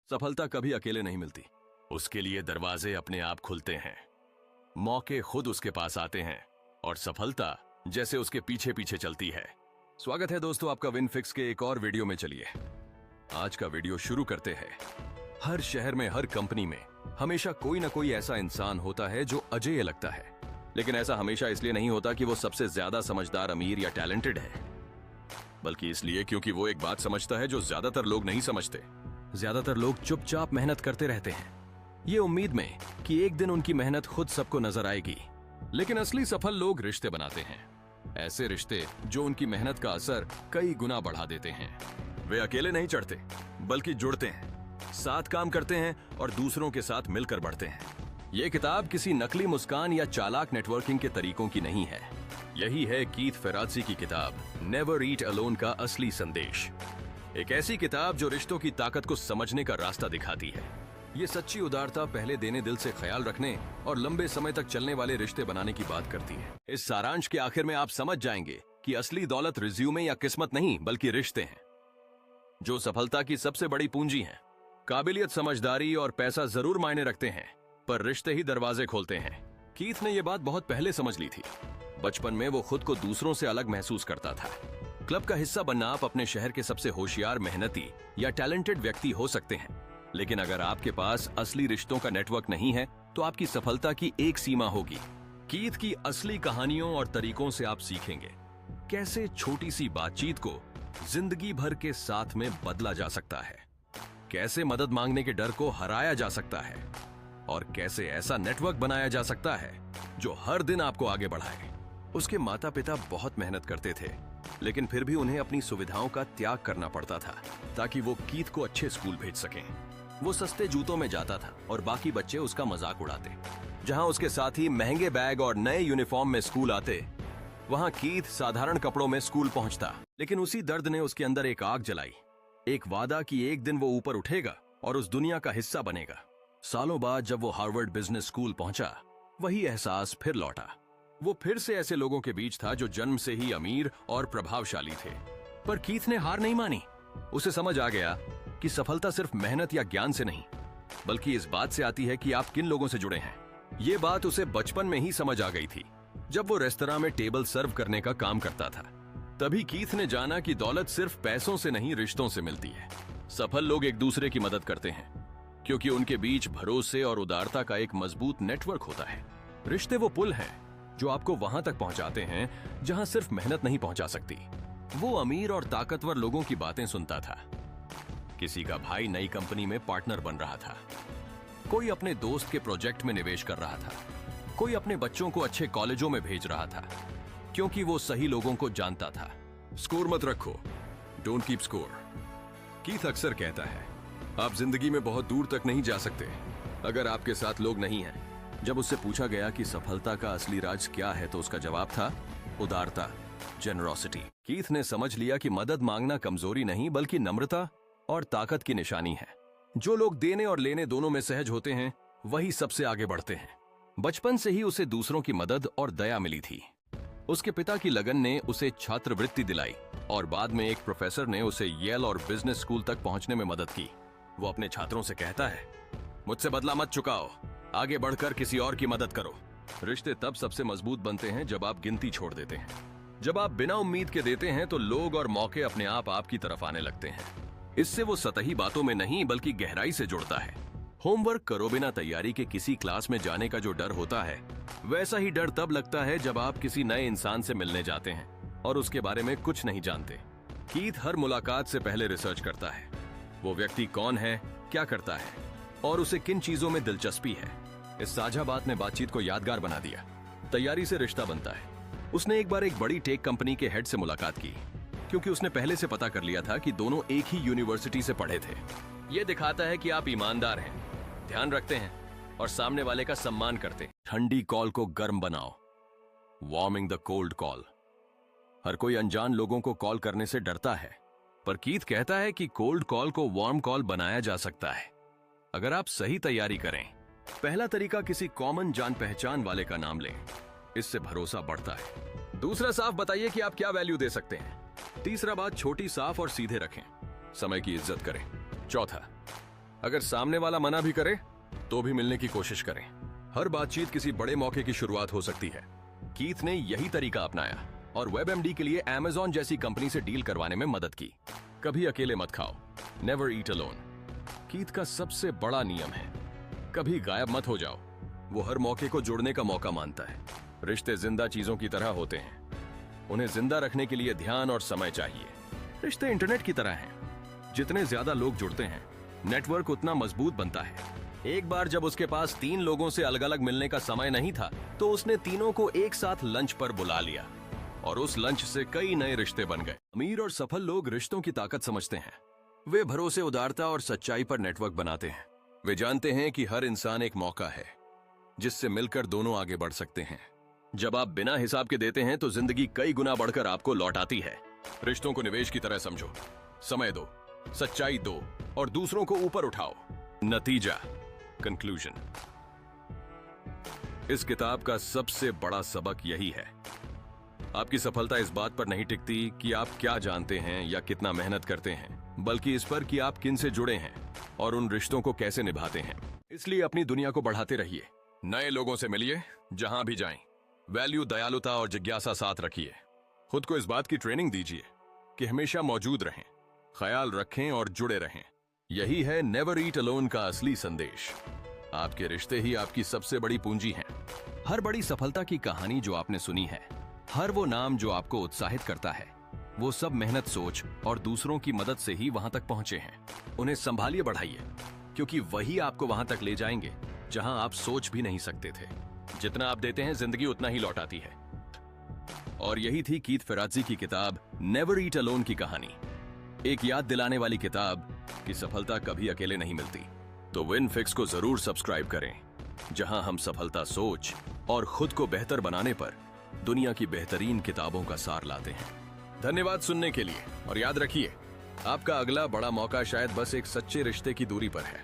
सफलता कभी अकेले नहीं मिलती। उसके लिए दरवाजे अपने आप खुलते हैं, मौके खुद उसके पास आते हैं और सफलता जैसे उसके पीछे पीछे चलती है। स्वागत है दोस्तों आपका विन फिक्स के एक और वीडियो में। चलिए आज का वीडियो शुरू करते हैं। हर शहर में, हर कंपनी में हमेशा कोई ना कोई ऐसा इंसान होता है जो अजेय लगता है, लेकिन ऐसा हमेशा इसलिए नहीं होता कि वो सबसे ज्यादा समझदार, अमीर या टैलेंटेड है, बल्कि इसलिए क्योंकि वो एक बात समझता है जो ज्यादातर लोग नहीं समझते। ज्यादातर लोग चुपचाप मेहनत करते रहते हैं, ये उम्मीद में कि एक दिन उनकी मेहनत खुद सबको नजर आएगी। लेकिन असली सफल लोग रिश्ते बनाते हैं, ऐसे रिश्ते जो उनकी मेहनत का असर कई गुना बढ़ा देते हैं। वे अकेले नहीं चढ़ते, बल्कि जुड़ते हैं, साथ काम करते हैं और दूसरों के साथ मिलकर बढ़ते हैं। ये किताब किसी नकली मुस्कान या चालाक नेटवर्किंग के तरीकों की नहीं है। यही है कीथ फेराज़ी की किताब नेवर ईट अलोन का असली संदेश। एक ऐसी किताब जो रिश्तों की ताकत को समझने का रास्ता दिखाती है। ये सच्ची उदारता, पहले देने, दिल से ख्याल रखने और लंबे समय तक चलने वाले रिश्ते बनाने की बात करती है। इस सारांश के आखिर में आप समझ जाएंगे कि असली दौलत रिज्यूमे या किस्मत नहीं, बल्कि रिश्ते हैं, जो सफलता की सबसे बड़ी पूंजी हैं। काबिलियत, समझदारी और पैसा जरूर मायने रखते हैं, पर रिश्ते ही दरवाजे खोलते हैं। कीथ ने यह बात बहुत पहले समझ ली थी। बचपन में वो खुद को दूसरों से अलग महसूस करता था। क्लब का हिस्सा बनना, आप अपने शहर के सबसे होशियार, मेहनती या टैलेंटेड व्यक्ति हो सकते हैं, लेकिन अगर आपके पास असली रिश्तों का नेटवर्क नहीं है तो आपकी सफलता की एक सीमा होगी। कीथ की असली कहानियों और तरीकों से आप सीखेंगे कैसे छोटी सी बातचीत को जिंदगी भर के साथ में बदला जा सकता है, कैसे मदद मांगने के डर को हराया जा सकता है और कैसे ऐसा नेटवर्क बनाया जा सकता है जो हर दिन आपको आगे बढ़ाए। उसके माता पिता बहुत मेहनत करते थे, लेकिन फिर भी उन्हें अपनी सुविधाओं का त्याग करना पड़ता था ताकि वो कीथ को अच्छे स्कूल भेज सकें। वो सस्ते जूतों में जाता था और बाकी बच्चे उसका मजाक उड़ाते। जहां उसके साथी महंगे बैग और नए यूनिफॉर्म में स्कूल आते, वहां कीथ साधारण कपड़ों में स्कूल पहुंचता। लेकिन उसी दर्द ने उसके अंदर एक आग जलाई, एक वादा कि एक दिन वो ऊपर उठेगा और उस दुनिया का हिस्सा बनेगा। सालों बाद जब वो हार्वर्ड बिजनेस स्कूल पहुंचा, वही एहसास फिर लौटा। वो फिर से ऐसे लोगों के बीच था जो जन्म से ही अमीर और प्रभावशाली थे। पर कीथ ने हार नहीं मानी। उसे समझ आ गया कि सफलता सिर्फ मेहनत या ज्ञान से नहीं, बल्कि इस बात से आती है कि आप किन लोगों से जुड़े हैं। ये बात उसे बचपन में ही समझ आ गई थी, जब वो रेस्तरां में टेबल सर्व करने का काम करता था। तभी कीथ ने जाना कि दौलत सिर्फ पैसों से नहीं, रिश्तों से मिलती है। सफल लोग एक दूसरे की मदद करते हैं क्योंकि उनके बीच भरोसे और उदारता का एक मजबूत नेटवर्क होता है। रिश्ते वो पुल हैं जो आपको वहां तक पहुंचाते हैं जहां सिर्फ मेहनत नहीं पहुंचा सकती। वो अमीर और ताकतवर लोगों की बातें सुनता था। किसी का भाई नई कंपनी में पार्टनर बन रहा था, कोई अपने दोस्त के प्रोजेक्ट में निवेश कर रहा था, कोई अपने बच्चों को अच्छे कॉलेजों में भेज रहा था, क्योंकि वो सही लोगों को जानता था। स्कोर मत रखो, डोंट कीप स्कोर। कीथ अक्सर कहता है, आप जिंदगी में बहुत दूर तक नहीं जा सकते अगर आपके साथ लोग नहीं हैं। जब उससे पूछा गया कि सफलता का असली राज क्या है, तो उसका जवाब था उदारता, जेनरोसिटी। कीथ ने समझ लिया कि मदद मांगना कमजोरी नहीं, बल्कि नम्रता और ताकत की निशानी है। जो लोग देने और लेने दोनों में सहज होते हैं, वही सबसे आगे बढ़ते हैं। बचपन से ही उसे दूसरों की मदद और दया मिली थी। उसके पिता की लगन ने उसे छात्रवृत्ति दिलाई और बाद में एक प्रोफेसर ने उसे येल और बिजनेस स्कूल तक पहुंचने में मदद की। वो अपने छात्रों से कहता है, मुझसे बदला मत चुकाओ, आगे बढ़कर किसी और की मदद करो। रिश्ते तब सबसे मजबूत बनते हैं जब आप गिनती छोड़ देते हैं। जब आप बिना उम्मीद के देते हैं तो लोग और मौके अपने आप आपकी तरफ आने लगते हैं। इससे वो सतही बातों में नहीं, बल्कि गहराई से जुड़ता है। होमवर्क करो बिना तैयारी के किसी क्लास में जाने का जो डर होता है, वैसा ही डर तब लगता है जब आप किसी नए इंसान से मिलने जाते हैं और उसके बारे में कुछ नहीं जानते। कीथ हर मुलाकात से पहले रिसर्च करता है, वो व्यक्ति कौन है, क्या करता है और उसे किन चीजों में दिलचस्पी है। इस साझा बात ने बातचीत को यादगार बना दिया। तैयारी से रिश्ता बनता है। उसने एक बार एक बड़ी टेक कंपनी के हेड से मुलाकात की, क्योंकि उसने पहले से पता कर लिया था कि दोनों एक ही यूनिवर्सिटी से पढ़े थे। यह दिखाता है कि आप ईमानदार हैं, ध्यान रखते हैं और सामने वाले का सम्मान करते हैं। ठंडी कॉल को गर्म बनाओ, वार्मिंग द कोल्ड कॉल। हर कोई अनजान लोगों को कॉल करने से डरता है, पर कीथ कहता है कि कोल्ड कॉल को वार्म कॉल बनाया जा सकता है अगर आप सही तैयारी करें। पहला तरीका, किसी कॉमन जान पहचान वाले का नाम लें, इससे भरोसा बढ़ता है। दूसरा, साफ बताइए कि आप क्या वैल्यू दे सकते हैं। तीसरा बात, छोटी, साफ और सीधे रखें। समय की इज्जत करें। चौथा, अगर सामने वाला मना भी करे तो भी मिलने की कोशिश करें। हर बातचीत किसी बड़े मौके की शुरुआत हो सकती है। कीथ ने यही तरीका अपनाया और WebMD के लिए Amazon जैसी कंपनी से डील करवाने में मदद की। कभी अकेले मत खाओ, नेवर ईट अलोन। कीथ का सबसे बड़ा नियम है, कभी गायब मत हो जाओ। वो हर मौके को जुड़ने का मौका मानता है। रिश्ते जिंदा चीजों की तरह होते हैं, उन्हें जिंदा रखने के लिए ध्यान और समय चाहिए। रिश्ते इंटरनेट की तरह हैं, जितने ज्यादा लोग जुड़ते हैं नेटवर्क उतना मजबूत बनता है। एक बार जब उसके पास 3 लोगों से अलग अलग मिलने का समय नहीं था तो उसने तीनों को एक साथ लंच पर बुला लिया और उस लंच से कई नए रिश्ते बन गए। अमीर और सफल लोग रिश्तों की ताकत समझते हैं। वे भरोसे, उदारता और सच्चाई पर नेटवर्क बनाते हैं। वे जानते हैं कि हर इंसान एक मौका है जिससे मिलकर दोनों आगे बढ़ सकते हैं। जब आप बिना हिसाब के देते हैं तो जिंदगी कई गुना बढ़कर आपको लौट आती है। रिश्तों को निवेश की तरह समझो, समय दो, सच्चाई दो और दूसरों को ऊपर उठाओ। नतीजा, कंक्लूजन। इस किताब का सबसे बड़ा सबक यही है, आपकी सफलता इस बात पर नहीं टिकती कि आप क्या जानते हैं या कितना मेहनत करते हैं, बल्कि इस पर कि आप किन से जुड़े हैं और उन रिश्तों को कैसे निभाते हैं। इसलिए अपनी दुनिया को बढ़ाते रहिए, नए लोगों से मिलिए जहां भी जाएं, वैल्यू, दयालुता और जिज्ञासा साथ रखिए। खुद को इस बात की ट्रेनिंग दीजिए कि हमेशा मौजूद रहें, ख्याल रखें और जुड़े रहें। यही है नेवर ईट अलोन का असली संदेश। आपके रिश्ते ही आपकी सबसे बड़ी पूंजी हैं। हर बड़ी सफलता की कहानी जो आपने सुनी है, हर वो नाम जो आपको उत्साहित करता है, वो सब मेहनत, सोच और दूसरों की मदद से ही वहां तक पहुंचे हैं। उन्हें संभालिए, बढ़ाइए, क्योंकि वही आपको वहां तक ले जाएंगे जहां आप सोच भी नहीं सकते थे। जितना आप देते हैं जिंदगी उतना ही लौट आती है। और यही थी कीथ फेराज़ी की किताब नेवर ईट अलोन की कहानी। एक याद दिलाने वाली किताब कि सफलता कभी अकेले नहीं मिलती। तो विनफिक्स को जरूर सब्सक्राइब करें, जहां हम सफलता, सोच और खुद को बेहतर बनाने पर दुनिया की बेहतरीन किताबों का सार लाते हैं। धन्यवाद सुनने के लिए और याद रखिए, आपका अगला बड़ा मौका शायद बस एक सच्चे रिश्ते की दूरी पर है।